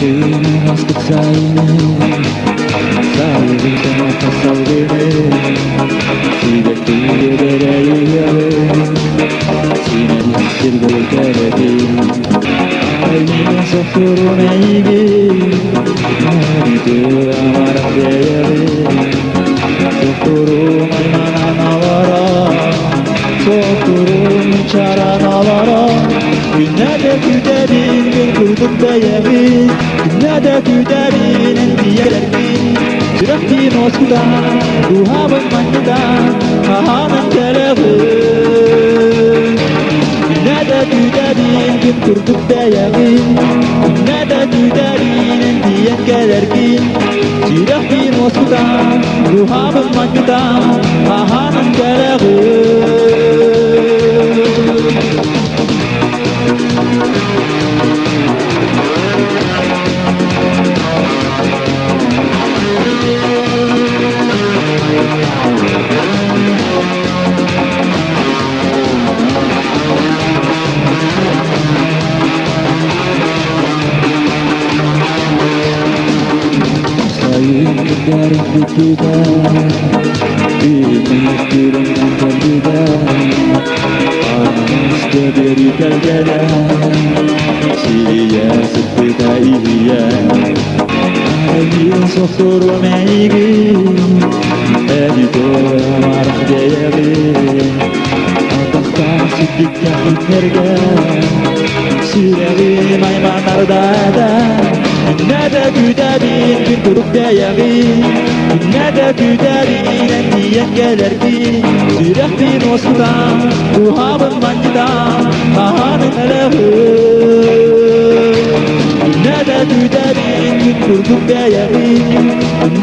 Seni hastık sayını Sağlıkta nefes al beni Sürekli gidereyim Sine düşür gölgeredim Aynı sofurun eğgi Haridu amarak değerim Sofurum ayman analara Sofurum uçar analara Günlerde güderin gün kurduk beyemin Günlerde güderin endiyelerkin Sürekli Moskva'dan Ruhamın manyadan Kahanın teleği Günlerde güderin gün kurduk beyemin Günlerde güderin endiyen gelerkin Sürekli Moskva'dan Ruhamın manyadan Kahanın teleği Dari kita Pemikiran yang berbeda Panas dari kalgada Sia sepeda iya Ayo sofur meigi Edito marah jayari Apakah sedikit harga Sirawi may manardada Nada güderin gün kurup değeri Nada güderin endiyen gelerki Süreh bin osman Ruhamın manyadan Kahanın teleği Nada güderin gün kurup değeri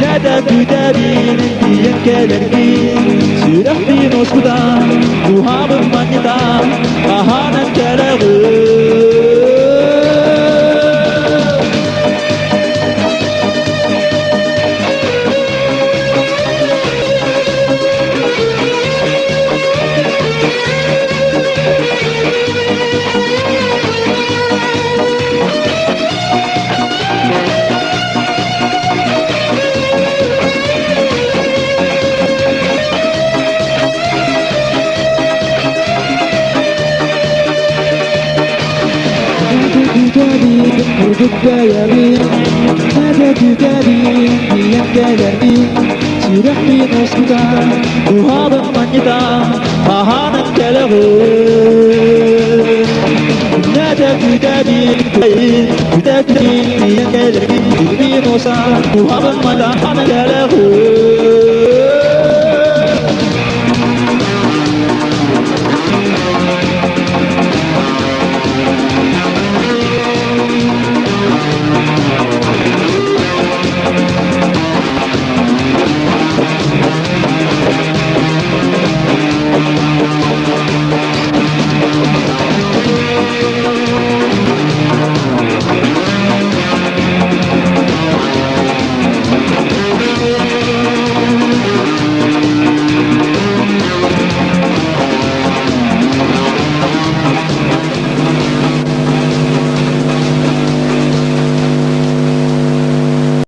Nada güderin endiyen gelerki Süreh bin osman Ruhamın manyadan Kahanın teleği Kurduk beyemin Nada güderin diyen gelermin Sürekli Moskva'dan Ruhamın manyadan Kahanın teleği Nada güderin Güderin diyen gelermin Sürekli Moskva'dan Ruhamın manyadan Kahanın teleği